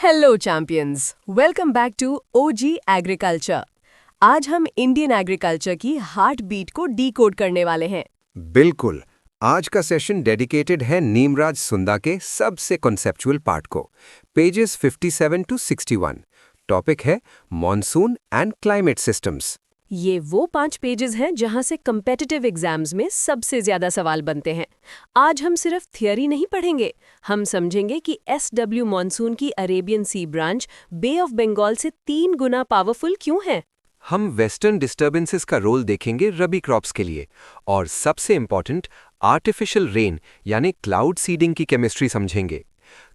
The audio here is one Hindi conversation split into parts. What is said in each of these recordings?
Hello champions, welcome back to OG agriculture. आज हम इंडियन एग्रीकल्चर की हार्ट बीट को डीकोड करने वाले हैं। बिल्कुल। आज का सेशन डेडिकेटेड है नीमराज सुंदा के सबसे कॉन्सेप्चुअल पार्ट को, पेजेस 57 to 61। टॉपिक है मॉनसून एंड क्लाइमेट सिस्टम्स। ये वो 5 पेजेस हैं जहां से कम्पिटिटिव एग्जाम्स में सबसे ज्यादा सवाल बनते हैं। आज हम सिर्फ थियरी नहीं पढ़ेंगे, हम समझेंगे कि एसडब्ल्यू मॉनसून की Arabian sea branch Bay of Bengal से 3 गुना पावरफुल क्यों है। हम वेस्टर्न डिस्टर्बेंसेस का रोल देखेंगे रबी क्रॉप्स के लिए, और सबसे इम्पॉर्टेंट आर्टिफिशियल रेन यानी क्लाउड सीडिंग की केमिस्ट्री समझेंगे।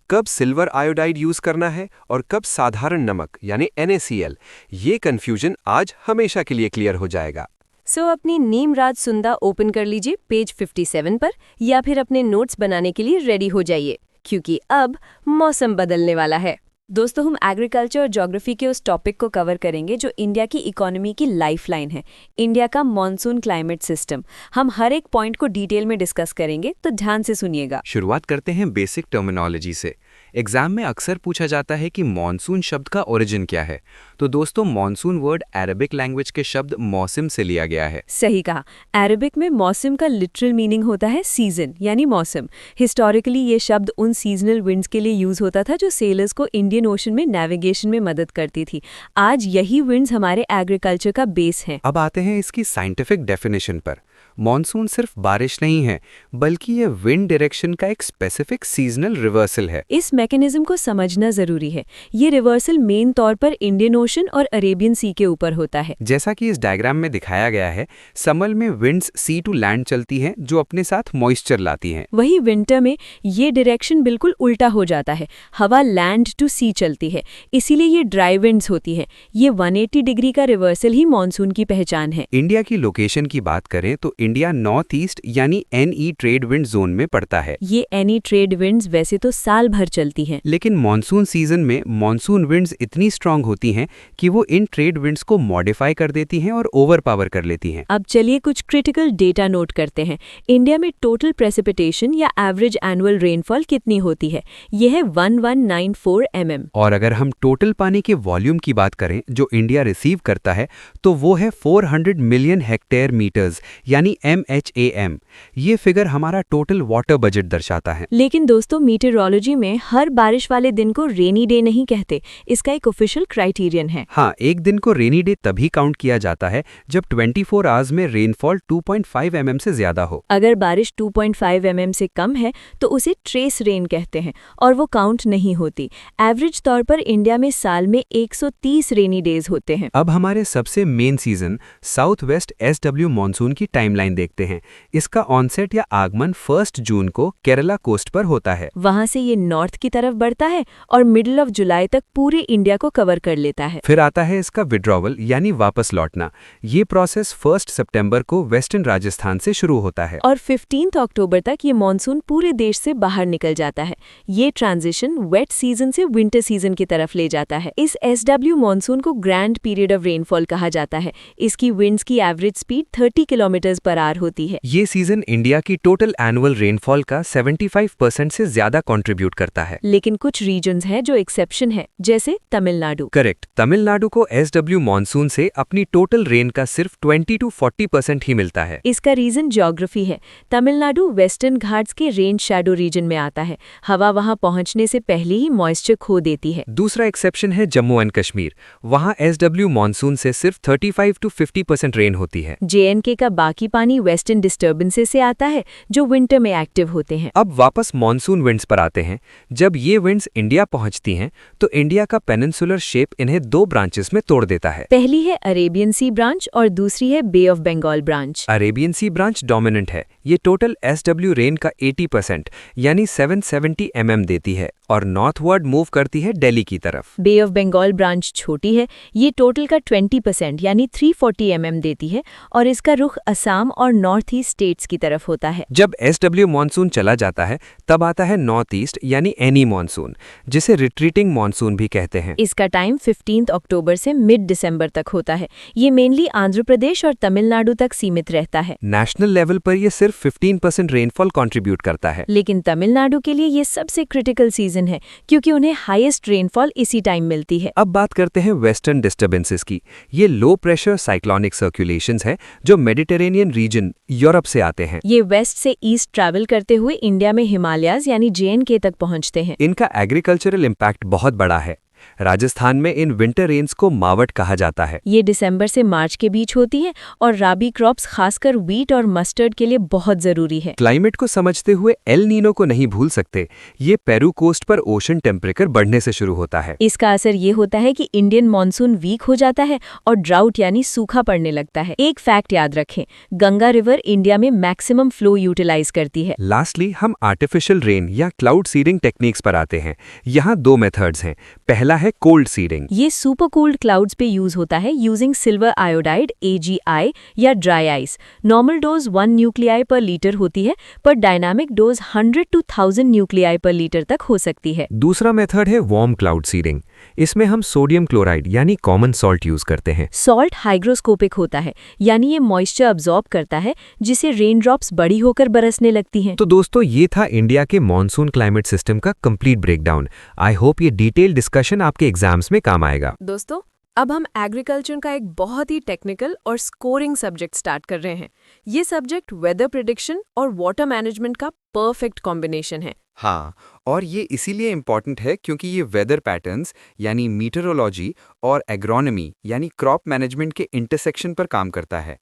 कब सिल्वर आयोडाइड यूज करना है और कब साधारण नमक यानी NaCl, ये कंफ्यूजन आज हमेशा के लिए क्लियर हो जाएगा। अपनी नीमराज सुंदा ओपन कर लीजिए पेज 57 पर, या फिर अपने नोट्स बनाने के लिए रेडी हो जाइए, क्योंकि अब मौसम बदलने वाला है। दोस्तों, हम एग्रीकल्चर और ज्योग्राफी के उस टॉपिक को कवर करेंगे जो इंडिया की इकोनॉमी की लाइफलाइन है, इंडिया का मॉनसून क्लाइमेट सिस्टम। हम हर एक पॉइंट को डिटेल में डिस्कस करेंगे, तो ध्यान से सुनिएगा। शुरुआत करते हैं बेसिक टर्मिनोलॉजी से। एग्जाम में अक्सर पूछा जाता है कि मॉनसून शब्द का ओरिजिन क्या है। तो दोस्तों, मॉनसून वर्ड अरबिक लैंग्वेज के शब्द मौसम से लिया गया है। सही कहा। अरबिक में मौसम का लिटरल मीनिंग होता है सीजन यानी मौसम। हिस्टोरिकली ये शब्द उन सीजनल विंड्स के लिए यूज होता था जो सेलर्स को इंडियन ओशन में नेविगेशन में मदद करती थी। आज यही विंड्स हमारे एग्रीकल्चर का बेस हैं। अब आते हैं इसकी साइंटिफिक डेफिनेशन पर। मॉनसून सिर्फ बारिश नहीं है, बल्कि ये विंड डायरेक्शन का एक स्पेसिफिक सीजनल रिवर्सल है। इस मैकेनिज्म को समझना जरूरी है। ये रिवर्सल मेन तौर पर इंडियन ओशन और अरेबियन सी के ऊपर होता है। जैसा कि इस डायग्राम में दिखाया गया है, समर में विंड्स सी टू लैंड चलती हैं, जो अपने साथ मॉइस्चर लाती हैं। वही विंटर में ये डायरेक्शन बिल्कुल उल्टा हो जाता है, हवा लैंड टू सी चलती है, इसीलिए ये ड्राई विंड्स होती है। ये 180 डिग्री का रिवर्सल ही मॉनसून की पहचान है। इंडिया की लोकेशन की बात करें तो इंडिया नॉर्थ ईस्ट यानी NE ट्रेड विंड जोन में पड़ता है। ये NE ट्रेड विंड्स वैसे तो साल भर चलती हैं, लेकिन मॉनसून सीजन में मॉनसून विंड्स इतनी स्ट्रांग होती हैं कि वो इन ट्रेड विंड्स को मॉडिफाई कर देती हैं और ओवर पावर कर लेती हैं। अब चलिए कुछ क्रिटिकल डेटा नोट करते हैं। इंडिया में टोटल प्रेसिपिटेशन या एवरेज एनुअल रेनफॉल कितनी होती है? यह है 1194 mm। और अगर हम टोटल पानी के वॉल्यूम की बात करें जो इंडिया रिसीव करता है, तो वो है 400 मिलियन हेक्टेयर मीटर्स यानी MHAM। ये फिगर हमारा टोटल वाटर बजट दर्शाता है। लेकिन दोस्तों, मीटरोलॉजी में हर बारिश वाले दिन को रेनी डे नहीं कहते, इसका एक ऑफिशियल क्राइटेरियन है। हाँ, एक दिन को रेनी डे तभी काउंट किया जाता है जब 24 आवर्स में रेनफॉल 2.5 mm से ज्यादा हो। अगर बारिश 2.5 mm से कम है तो उसे ट्रेस रेन कहते हैं और वो काउंट नहीं होती। एवरेज तौर पर इंडिया में साल में 130 रेनी डेज होते हैं। अब हमारे सबसे main season south west SW monsoon की टाइमलाइन देखते हैं। इसका ऑनसेट या आगमन 1 जून को केरला कोस्ट पर होता है। वहां से ये नॉर्थ की तरफ बढ़ता है और मिडिल ऑफ जुलाई तक पूरे इंडिया को कवर कर लेता है। फिर आता है इसका विड्रॉवल यानी वापस लौटना। ये प्रोसेस 1 सितंबर को वेस्टर्न राजस्थान से शुरू होता है और 15 अक्टूबर तक ये मॉनसून पूरे देश से बाहर निकल जाता है। ये ट्रांजिशन वेट सीजन से विंटर सीजन की तरफ ले जाता है। इस SW मॉनसून को ग्रैंड पीरियड ऑफ रेनफॉल कहा जाता है। इसकी विंड्स की average speed 30 kilometre per hour होती है। ये सीजन इंडिया की टोटल एनुअल रेनफॉल का 75% से ज्यादा कंट्रीब्यूट करता है। लेकिन कुछ रीजन्स हैं जो एक्सेप्शन है, जैसे तमिलनाडु। करेक्ट, तमिलनाडु को SW मॉनसून से अपनी टोटल रेन का सिर्फ 20 to 40% ही मिलता है। इसका रीजन ज्योग्राफी है। तमिलनाडु वेस्टर्न घाट्स के रेन शैडो रीजन में आता है। हवा वहां पहुंचने से पहले ही मॉइस्चर खो देती है। दूसरा एक्सेप्शन है जम्मू एंड कश्मीर। वहां SW मॉनसून से सिर्फ 35 to 50% रेन होती है। JNK का बाकी पानी वेस्टर्न डिस्टर्बेंसेस से आता है जो विंटर में एक्टिव होते हैं। अब वापस मॉनसून विंड्स पर आते हैं। जब ये विंड्स इंडिया पहुंचती हैं तो इंडिया का पेनिनसुलर शेप इन्हें 2 ब्रांचेस में तोड़ देता है। पहली है अरेबियन सी ब्रांच और दूसरी है bay of Bengal branch. Arabian sea branch dominant है। ये टोटल SW रेन का 80% यानी 770 mm देती है और नॉर्थवर्ड मूव करती है दिल्ली की तरफ। बे ऑफ बंगाल ब्रांच छोटी है। ये टोटल का 20% यानी 340 mm देती है और इसका रुख असम और नॉर्थ ईस्ट स्टेट्स की तरफ होता है। जब SW मॉनसून चला जाता है तब आता है नॉर्थ ईस्ट यानी NE मॉनसून, जिसे रिट्रीटिंग मॉनसून भी कहते हैं। इसका टाइम 15 अक्टूबर से मिड दिसंबर तक होता है। ये मेनली आंध्र प्रदेश और तमिलनाडु तक सीमित रहता है। नेशनल लेवल पर ये सिर्फ 15% रेनफॉल कंट्रीब्यूट करता है। लेकिन तमिलनाडु के लिए ये सबसे क्रिटिकल सीजन है क्योंकि उन्हें हाईएस्ट रेनफॉल इसी टाइम मिलती है। अब बात करते हैं वेस्टर्न डिस्टर्बेंसेस की। ये लो प्रेशर साइक्लोनिक सर्कुलेशंस हैं जो मेडिटेरेनियन रीजन यूरोप से आते हैं। ये वेस्ट से ईस्ट ट्रैवल करते हुए इंडिया में हिमालयाज यानी JNK तक पहुंचते हैं। इनका एग्रीकल्चरल इम्पैक्ट बहुत बड़ा है। राजस्थान में इन विंटर रेन्स को मावट कहा जाता है। ये दिसंबर से मार्च के बीच होती हैं और राबी क्रॉप्स खासकर व्हीट और मस्टर्ड के लिए बहुत जरूरी है। क्लाइमेट को समझते हुए एल नीनो को नहीं भूल सकते। ये पेरू कोस्ट पर ओशन टेम्परेचर बढ़ने से शुरू होता है। इसका असर ये होता है कि इंडियन मॉनसून वीक हो जाता है और ड्राउट यानी सूखा पड़ने लगता है। एक फैक्ट याद रखें, गंगा रिवर इंडिया में मैक्सिमम फ्लो यूटिलाइज करती है। लास्टली हम आर्टिफिशियल रेन या क्लाउड सीडिंग टेक्निक्स पर आते हैं। यहाँ 2 मेथड्स हैं। पहला है कोल्ड सीडिंग। ये सुपर कोल्ड क्लाउड्स पे यूज होता है यूजिंग सिल्वर आयोडाइड AgI या dry ice. Normal dose 1 nuclei पर लीटर होती है, पर डायनामिक डोज 100 to 1000 न्यूक्लियाई पर लीटर तक हो सकती है। दूसरा मेथड है वार्म क्लाउड सीडिंग। इसमें हम सोडियम क्लोराइड यानी कॉमन सॉल्ट यूज करते हैं। सॉल्ट हाइग्रोस्कोपिक होता है, यानी ये मॉइस्चर अब्जॉर्ब करता है जिसे रेन ड्रॉप्स बड़ी होकर बरसने लगती हैं। तो दोस्तों, ये था इंडिया के मॉनसून क्लाइमेट सिस्टम का कंप्लीट ब्रेकडाउन। आई होप ये डिटेल डिस्कशन आपके एग्जाम्स में काम आएगा। दोस्तों, अब हम एग्रीकल्चर का एक बहुत ही टेक्निकल और स्कोरिंग सब्जेक्ट स्टार्ट कर रहे हैं। ये सब्जेक्ट वेदर प्रिडिक्शन और वाटर मैनेजमेंट का परफेक्ट कॉम्बिनेशन है। हाँ, और ये इसीलिए इम्पॉर्टेंट है क्योंकि ये वेदर पैटर्न्स यानी मीटरोलॉजी और एग्रोनॉमी यानी क्रॉप मैनेजमेंट के इंटरसेक्शन पर काम करता है।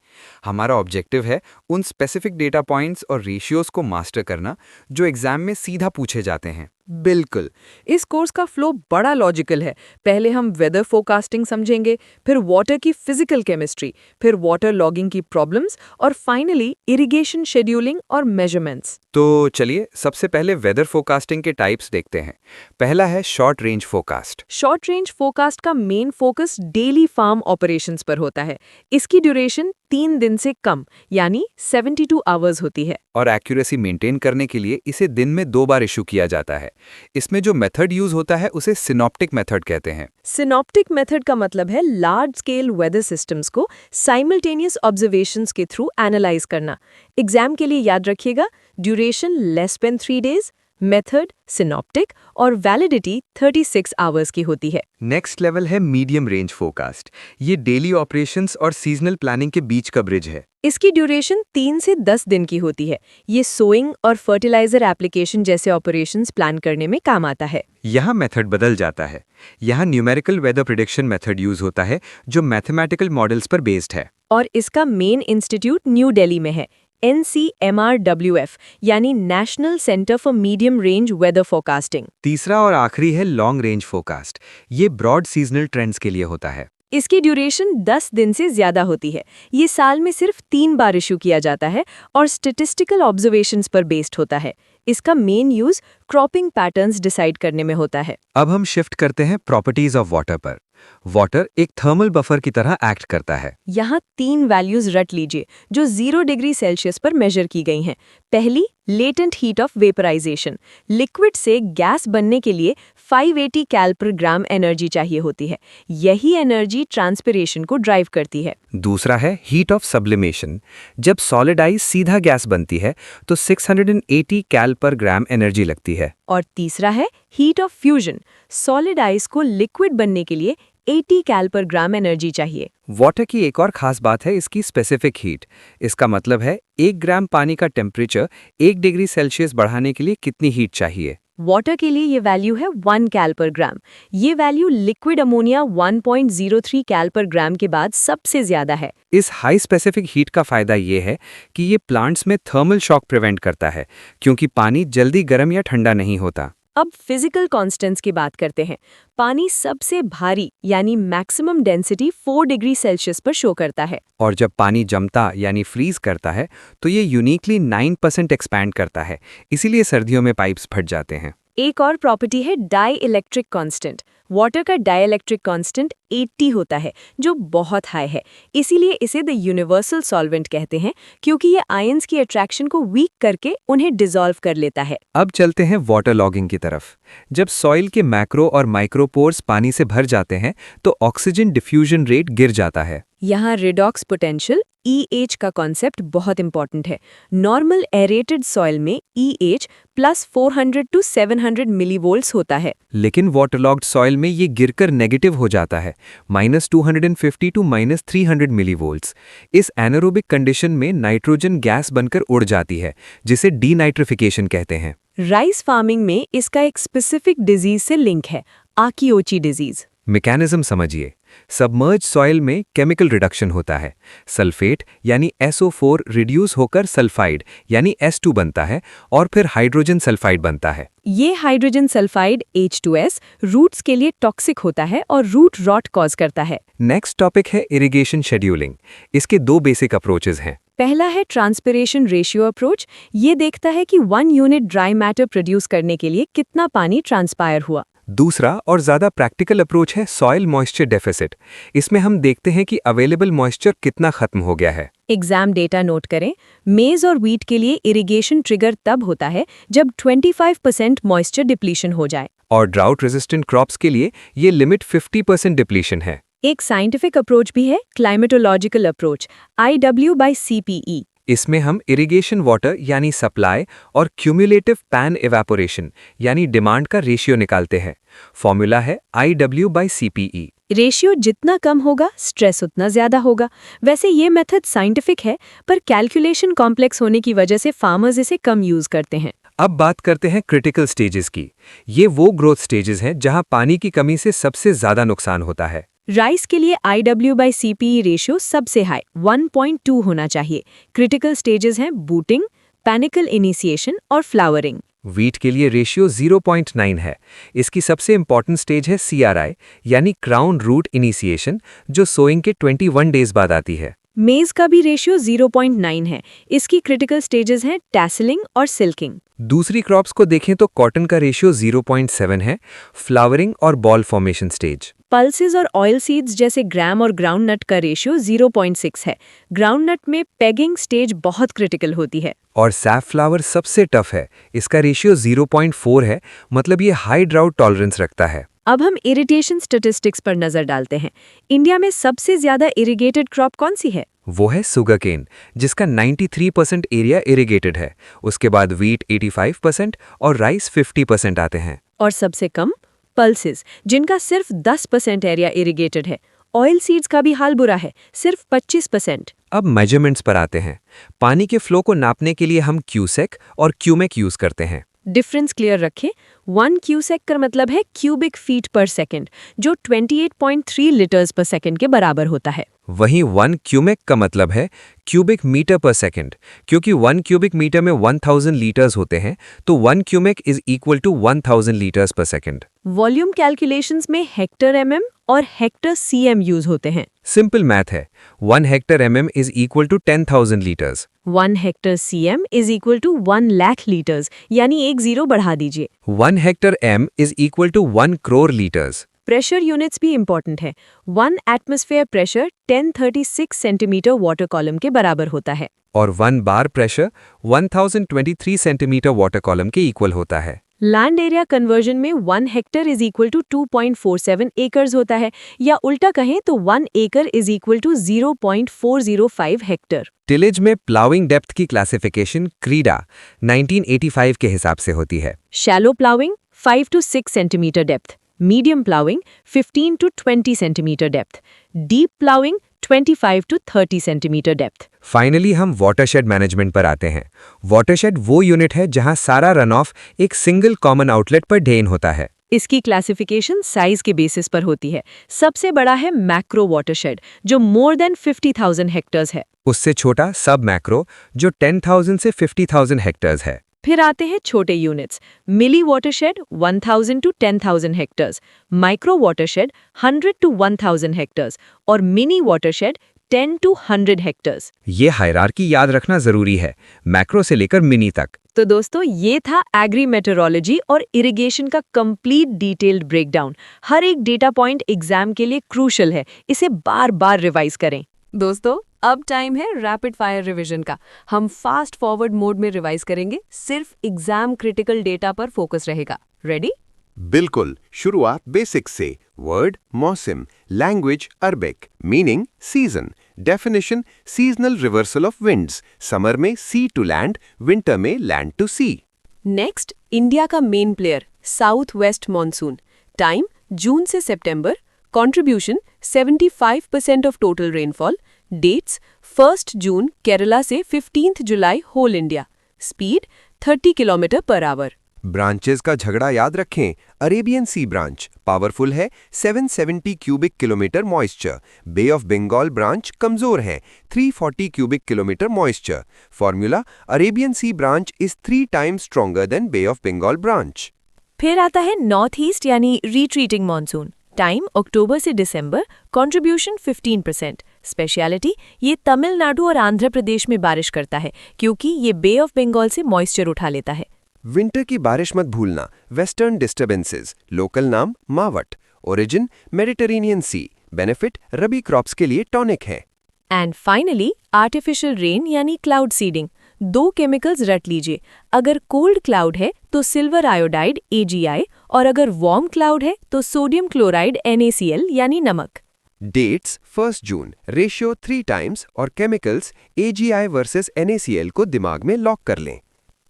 हमारा ऑब्जेक्टिव है उन स्पेसिफिक डेटा पॉइंट्स और रेशियोज को मास्टर करना जो एग्जाम में सीधा पूछे जाते हैं। बिल्कुल, इस कोर्स का फ्लो बड़ा लॉजिकल है। पहले हम वेदर फोरकास्टिंग समझेंगे, फिर वाटर की फिजिकल केमिस्ट्री, फिर वाटर लॉगिंग की प्रॉब्लम्स और फाइनली इरिगेशन शेड्यूलिंग और मेजरमेंट्स। तो चलिए सबसे पहले वेदर फोरकास्टिंग के टाइप्स देखते हैं। पहला है short range forecast. Short range forecast का main focus daily farm operations पर होता है। इसकी ड्यूरेशन 3 दिन से कम यानी 72 आवर्स होती है। और एक्यूरेसी मेंटेन करने के लिए इसे दिन में 2 बार इशू किया जाता है। इसमें जो मेथड यूज होता है उसे सिनॉप्टिक मेथड कहते हैं। सिनॉप्टिक मेथड का मतलब है लार्ज स्केल वेदर सिस्टम्स को साइमल्टेनियस ऑब्जर्वेशंस के थ्रू एनालाइज करना। एग्जाम के लिए याद रखिएगा, duration less than 3 days, method synoptic और वैलिडिटी 36 आवर्स की होती है। नेक्स्ट लेवल है मीडियम रेंज फोरकास्ट। ये डेली ऑपरेशंस और सीजनल प्लानिंग के बीच का ब्रिज है। इसकी ड्यूरेशन 3 से 10 दिन की होती है। ये सोइंग और फर्टिलाइजर एप्लीकेशन जैसे ऑपरेशंस प्लान करने में काम आता है। यहाँ मेथड बदल जाता है। यहाँ numerical weather prediction method use होता है जो मैथमेटिकल मॉडल्स पर बेस्ड है। और इसका मेन इंस्टीट्यूट न्यू दिल्ली में है, NCMRWF यानी national centre for medium range weather forecasting. तीसरा और आखिरी है लॉन्ग रेंज फोरकास्ट। ये ब्रॉड सीजनल ट्रेंड्स के लिए होता है। इसकी ड्यूरेशन 10 दिन से ज्यादा होती है। ये साल में सिर्फ 3 बार इशू किया जाता है और स्टैटिस्टिकल ऑब्जर्वेशंस पर बेस्ड होता है। इसका main use cropping patterns decide करने में होता है। अब हम शिफ्ट करते हैं प्रॉपर्टीज ऑफ वाटर पर। वाटर एक थर्मल बफर की तरह एक्ट करता है। यहाँ 3 वैल्यूज रट लीजिए जो 0 डिग्री सेल्सियस पर मेजर की गई हैं। पहली, latent heat of vaporisation. Liquid से गैस बनने के लिए 580 कैल पर ग्राम एनर्जी चाहिए होती है। यही एनर्जी ट्रांसपिरेशन को ड्राइव करती है। दूसरा है हीट ऑफ सब्लिमेशन। जब सॉलिड आइस सीधा गैस बनती है तो 680 कैल पर ग्राम एनर्जी लगती है। और तीसरा है heat of fusion. Solid ice को लिक्विड बनने के लिए 80 कैल पर ग्राम एनर्जी चाहिए। वाटर की एक और खास बात है इसकी स्पेसिफिक हीट। इसका मतलब है 1 ग्राम पानी का टेम्परेचर 1 डिग्री सेल्सियस बढ़ाने के लिए कितनी हीट चाहिए। वाटर के लिए ये वैल्यू है 1 कैल पर ग्राम। ये वैल्यू लिक्विड अमोनिया 1.03 कैल पर ग्राम के बाद सबसे ज्यादा है। इस हाई स्पेसिफिक हीट का फायदा ये है कि ये प्लांट्स में थर्मल शॉक प्रिवेंट करता है क्योंकि पानी जल्दी गर्म या ठंडा नहीं होता। अब फिजिकल कांस्टेंट्स की बात करते हैं। पानी सबसे भारी यानी मैक्सिमम डेंसिटी 4 डिग्री सेल्सियस पर शो करता है। और जब पानी जमता यानी फ्रीज करता है तो ये यूनिकली 9% एक्सपैंड करता है। इसीलिए सर्दियों में पाइप्स फट जाते हैं। एक और प्रॉपर्टी है डाई इलेक्ट्रिक कांस्टेंट। वाटर का डाई इलेक्ट्रिक कांस्टेंट 80 होता है जो बहुत हाई है। इसीलिए इसे द यूनिवर्सल सॉल्वेंट कहते हैं क्योंकि ये आयंस की अट्रैक्शन को वीक करके उन्हें डिसॉल्व कर लेता है। अब चलते हैं वाटर लॉगिंग की तरफ। जब सॉइल के मैक्रो और माइक्रोपोर्स पानी से भर जाते हैं तो ऑक्सीजन डिफ्यूजन रेट गिर जाता है। यहाँ रिडॉक्स पोटेंशियल EH का कॉन्सेप्ट बहुत इंपॉर्टेंट है। नॉर्मल एरेटेड सॉइल में EH प्लस 400 to 700 मिलीवोल्ट्स होता है। लेकिन वाटरलॉग्ड सॉइल में ये गिरकर नेगेटिव हो जाता है, -250 to -300 मिलीवोल्ट्स। इस एनारोबिक कंडीशन में नाइट्रोजन गैस बनकर उड़ जाती है, जिसे डीनाइट्रिफिकेशन कहते हैं। राइस फार्मिंग में इसका एक स्पेसिफिक डिजीज से लिंक है, आकियोची डिजीज। मैकेनिज्म समझिए। सबमर्ज सॉइल में केमिकल रिडक्शन होता है। सल्फेट यानी SO4 रिड्यूस होकर सल्फाइड यानी S2 बनता है और फिर हाइड्रोजन सल्फाइड बनता है। ये हाइड्रोजन सल्फाइड H2S रूट्स के लिए टॉक्सिक होता है और रूट रॉट कॉज करता है। नेक्स्ट टॉपिक है इरिगेशन शेड्यूलिंग। इसके दो बेसिक अप्रोचेस हैं। पहला है ट्रांसपिरेशन रेशियो अप्रोच। ये देखता है कि 1 यूनिट ड्राई मैटर प्रोड्यूस करने के लिए कितना पानी ट्रांसपायर हुआ। दूसरा और ज़्यादा प्रैक्टिकल अप्रोच है सॉइल मॉइस्चर डेफिसिट। इसमें हम देखते हैं कि अवेलेबल मॉइस्चर कितना खत्म हो गया है। एग्जाम डेटा नोट करें। मेज और व्हीट के लिए इरिगेशन ट्रिगर तब होता है जब 25% मॉइस्चर डिप्लीशन हो जाए। और ड्राउट रेजिस्टेंट क्रॉप्स के लिए ये लिमिट 50% डिप्लीशन है। एक साइंटिफिक अप्रोच भी है, क्लाइमेटोलॉजिकल अप्रोच, IW/CPE। इसमें हम इरिगेशन वाटर यानी सप्लाई और क्यूमुलेटिव पैन इवेपोरेशन यानी डिमांड का रेशियो निकालते हैं। फॉर्मूला है IW/CPE। रेशियो जितना कम होगा स्ट्रेस उतना ज्यादा होगा। वैसे ये मेथड साइंटिफिक है, पर कैलकुलेशन कॉम्प्लेक्स होने की वजह से फार्मर्स इसे कम यूज करते हैं। अब बात करते हैं क्रिटिकल स्टेजेस की। ये वो ग्रोथ स्टेजेस हैं जहां पानी की कमी से सबसे ज्यादा नुकसान होता है। राइस के लिए IW/CPE रेशियो सबसे हाई 1.2 होना चाहिए। क्रिटिकल स्टेजेस हैं बूटिंग, पैनिकल इनिशिएशन और फ्लावरिंग। वीट के लिए रेशियो 0.9 है। इसकी सबसे इंपॉर्टेंट स्टेज है CRI यानी क्राउन रूट इनिशिएशन, जो सोइंग के 21 डेज बाद आती है। मेज का भी रेशियो 0.9 है। इसकी क्रिटिकल स्टेजेस हैं टैसलिंग और सिल्किंग। दूसरी क्रॉप्स को देखें तो कॉटन का रेशियो 0.7 है, फ्लावरिंग और बॉल फॉर्मेशन स्टेज। पल्सेस और ऑयल सीड्स जैसे ग्राम और ग्राउंड नट का रेशियो 0.6 है। ग्राउंड नट में पेगिंग स्टेज बहुत क्रिटिकल होती है। और सैफफ्लावर सबसे टफ है। इसका रेशियो 0.4 है, मतलब ये हाई ड्राउट टॉलरेंस रखता है। अब हम इरिगेशन स्टैटिस्टिक्स पर नजर डालते हैं। इंडिया में सबसे ज्यादा इरिगेटेड क्रॉप कौन सी है? वो है सुगरकेन, जिसका 93% एरिया इरिगेटेड है। उसके बाद वीट 85% और राइस 50% आते हैं। और सबसे कम पल्सेस, जिनका सिर्फ 10% एरिया इरिगेटेड है। ऑयल सीड्स का भी हाल बुरा है, सिर्फ 25%। अब मेजरमेंट्स पर आते हैं। पानी के फ्लो को नापने के लिए हम क्यूसेक और क्यूमेक यूज करते हैं। डिफरेंस क्लियर रखें। 1 क्यूसेक का मतलब है क्यूबिक फीट पर सेकंड, जो 28.3 लीटर्स पर सेकंड के बराबर होता है। वहीं 1 क्यूमेक का मतलब है क्यूबिक मीटर पर सेकंड। क्योंकि 1 क्यूबिक मीटर में 1000 लीटर्स होते हैं, तो 1 cumec is equal to 1000 litres per second. Volume calculations में हेक्टर mm और हेक्टर cm यूज होते हैं। सिंपल मैथ है। 1 hectare mm is equal to 10,000 litres. 1 hectare cm is equal to 1 lakh litres, यानी एक जीरो बढ़ा दीजिए। 1 hectare m is equal to 1 crore litres. Pressure units भी इंपॉर्टेंट है। 1 atmosphere pressure 1036 centimetre water column के बराबर होता है। और 1 bar pressure 1023 centimetre water column के इक्वल होता है। लैंड एरिया कन्वर्जन में 1 hectare is equal to 2.47 acres होता है, या उल्टा कहें तो 1 एकड़ is equal to 0.405 hectare. Tillage में प्लाउइंग डेप्थ की क्लासिफिकेशन क्रीडा 1985 के हिसाब से होती है। Shallow ploughing 5 to 6 centimetre depth, medium ploughing 15 to 20 centimetre depth, deep ploughing 25 to 30 centimetre depth. Finally हम वाटरशेड मैनेजमेंट पर आते हैं। वाटरशेड वो यूनिट है जहां सारा रन ऑफ एक सिंगल कॉमन आउटलेट पर ड्रेन होता है। इसकी क्लासिफिकेशन साइज के बेसिस पर होती है। सबसे बड़ा है मैक्रो वाटरशेड, जो मोर देन 50,000 हेक्टर्स है। उससे छोटा सब मैक्रो, जो 10,000 से 50,000 हेक्टर्स है। फिर आते हैं छोटे units. Milli watershed 1000 to 10,000 hectares, micro watershed 100 to 1000 hectares और मिनी वाटरशेड 10 to 100 हेक्टर्स। ये हायरार्की याद रखना जरूरी है, मैक्रो से लेकर मिनी तक। तो दोस्तों, ये था एग्री मेटेरोलॉजी और इरिगेशन का कंप्लीट डिटेल्ड ब्रेकडाउन। हर एक डेटा पॉइंट एग्जाम के लिए क्रूशल है, इसे बार बार रिवाइज करें। दोस्तों, अब टाइम है रैपिड फायर रिवीजन का। हम फास्ट फॉरवर्ड मोड में रिवाइज करेंगे, सिर्फ एग्जाम क्रिटिकल डेटा पर फोकस रहेगा। रेडी? बिल्कुल, शुरुआत बेसिक से। वर्ड मौसम, language Arabic, meaning season, definition seasonal reversal of winds, summer में सी टू लैंड, विंटर में land to sea. Next, India का main player south west monsoon. Time जून से सितंबर। Contribution 75% of total rainfall. Dates 1 जून केरला से 15 जुलाई whole India. Speed 30 kilometre per hour. Branches का झगड़ा याद रखें। अरेबियन सी ब्रांच पावरफुल है, 770 cubic kilometre moisture. Bay of Bengal branch कमजोर है, 340 cubic kilometre moisture. Formula, Arabian sea branch is 3 times stronger than Bay of Bengal branch. फिर आता है नॉर्थ ईस्ट यानी रिट्रीटिंग मॉनसून। टाइम अक्टूबर से दिसंबर। कंट्रीब्यूशन 15%। स्पेशलिटी, ये तमिलनाडु और आंध्र प्रदेश में बारिश करता है क्योंकि ये बे ऑफ बंगाल से मॉइस्चर उठा लेता है। विंटर की बारिश मत भूलना। वेस्टर्न डिस्टर्बेंसेस, लोकल नाम मावट, ओरिजिन मेडिटेरेनियन सी, बेनिफिट रबी क्रॉप्स के लिए टॉनिक है। एंड फाइनली आर्टिफिशियल रेन यानी क्लाउड सीडिंग। 2 केमिकल्स रट लीजिए। अगर कोल्ड क्लाउड है तो सिल्वर आयोडाइड AgI, और अगर वार्म क्लाउड है तो सोडियम क्लोराइड NaCl यानी नमक। डेट्स 1 जून, रेशियो 3 टाइम्स और केमिकल्स AgI वर्सेस NaCl को दिमाग में लॉक कर लें।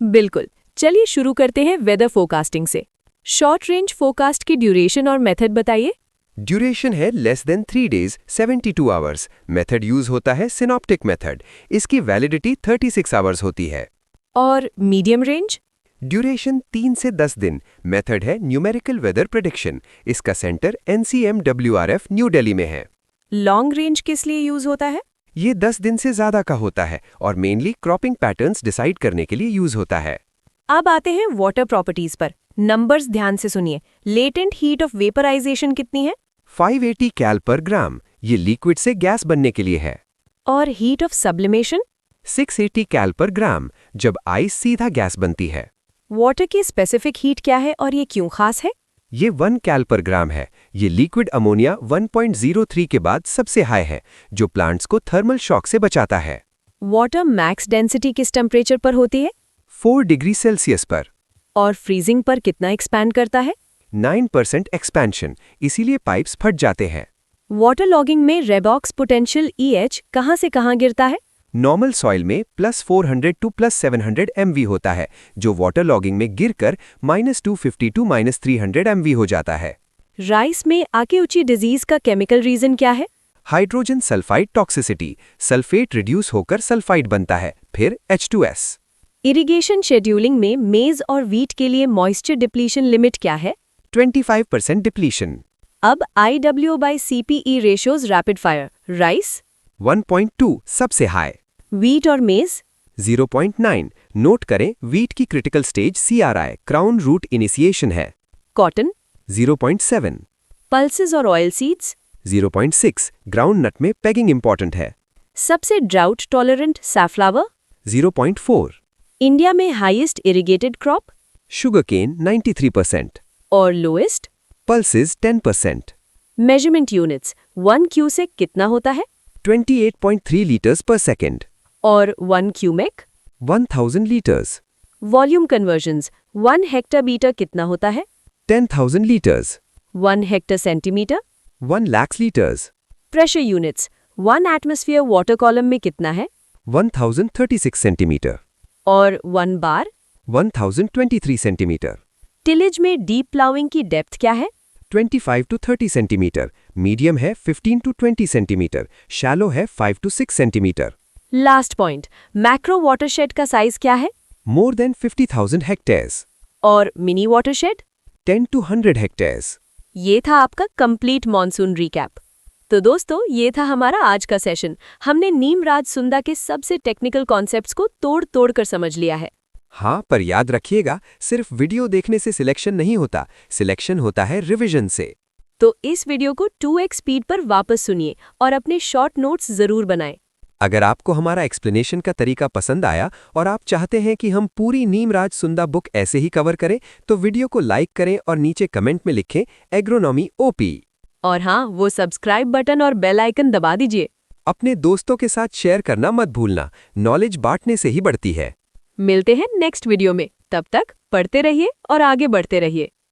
बिल्कुल, चलिए शुरू करते हैं वेदर फोरकास्टिंग से। शॉर्ट रेंज फोरकास्ट की ड्यूरेशन और मेथड बताइए। ड्यूरेशन है less than 3 days 72 hours. Method use होता है सिनॉप्टिक मेथड। इसकी वैलिडिटी 36 आवर्स होती है। और मीडियम रेंज? ड्यूरेशन 3 से 10 दिन। मेथड है न्यूमेरिकल वेदर प्रेडिक्शन। इसका सेंटर NCMWRF न्यू दिल्ली में है। लॉन्ग रेंज किस लिए यूज होता है? ये 10 दिन से ज्यादा का होता है और मेनली क्रॉपिंग पैटर्न्स डिसाइड करने के लिए यूज होता है। अब आते हैं वाटर प्रॉपर्टीज पर। नंबर्स ध्यान से सुनिए। लेटेंट हीट ऑफ वेपराइजेशन कितनी है? 580 कैल पर ग्राम। ये लिक्विड से गैस बनने के लिए है। और हीट ऑफ सब्लिमेशन? 680 कैल पर ग्राम, जब आइस सीधा गैस बनती है। वाटर की स्पेसिफिक हीट क्या है और ये क्यों खास है? ये 1 कैल पर ग्राम है। ये लिक्विड अमोनिया 1.03 के बाद सबसे हाई है, जो प्लांट्स को थर्मल शॉक से बचाता है। वाटर मैक्स डेंसिटी किस टेम्परेचर पर होती है? 4 डिग्री सेल्सियस पर। और फ्रीजिंग पर कितना एक्सपैंड करता है? 9% एक्सपेंशन, इसीलिए पाइप्स फट जाते हैं। वाटर लॉगिंग में रेडॉक्स पोटेंशियल EH कहाँ से कहाँ गिरता है? नॉर्मल सॉइल में +400 टू +700 MV होता है, जो वाटर लॉगिंग में गिरकर -250 टू -300 MV हो जाता है। राइस में आकेउची डिजीज का केमिकल रीजन क्या है? Hydrogen sulphide toxicity. Sulphate reduce होकर सल्फाइड बनता है, फिर H2S। इरिगेशन शेड्यूलिंग में मेज और वीट के लिए मॉइस्चर डिप्लीशन लिमिट क्या है? 25% डिप्लीशन। अब IW/CPE ratios rapid fire. Rice 1.2 सबसे हाई। वीट और मेज 0.9। नोट करें, वीट की critical stage CRI crown root initiation है। कॉटन 0.7। पल्सेस और ऑयल सीड्स 0.6। ग्राउंड नट में पेगिंग इंपॉर्टेंट है। सबसे ड्राउट टॉलरेंट सैफ्लावर 0.4। इंडिया में highest irrigated crop sugarcane 93%। और lowest pulses 10%। Measurement units 1 cusec कितना होता है 28.3 लीटर्स पर सेकेंड और 1 cumec 1000 litres. Volume conversions 1 hectametre कितना होता है 10,000 litres. 1 hectare centimetre 1 lakh litres. Pressure units 1 atmosphere water column में कितना है 1036 सेंटीमीटर और 1 बार 1023 सेंटीमीटर। टिलेज में डीप प्लाउइंग की डेप्थ क्या है 25 to 30 सेंटीमीटर। मीडियम है 15 to 20 सेंटीमीटर। शैलो है 5 to 6 centimetre. Last point macro watershed का साइज क्या है मोर देन 50,000 हेक्टेयर्स। और मिनी वाटरशेड 10 to 100 हेक्टेयर्स। ये था आपका कंप्लीट मॉनसून रिकैप। तो दोस्तों, ये था हमारा आज का सेशन। हमने नीमराज सुंदा के सबसे टेक्निकल कॉन्सेप्ट्स को तोड़ कर समझ लिया है। हाँ, पर याद रखिएगा, सिर्फ वीडियो देखने से सिलेक्शन नहीं होता, सिलेक्शन होता है रिवीजन से। तो इस वीडियो को 2x स्पीड पर वापस सुनिए और अपने शॉर्ट नोट्स जरूर बनाएं। अगर आपको हमारा एक्सप्लेनेशन का तरीका पसंद आया और आप चाहते हैं कि हम पूरी नीमराज सुंदा बुक ऐसे ही कवर करें, तो वीडियो को लाइक करें और नीचे कमेंट में लिखें एग्रोनॉमी OP। और हाँ, वो सब्सक्राइब बटन और बेल आइकन दबा दीजिए। अपने दोस्तों के साथ शेयर करना मत भूलना, नॉलेज बांटने से ही बढ़ती है। मिलते हैं नेक्स्ट वीडियो में। तब तक पढ़ते रहिए और आगे बढ़ते रहिए।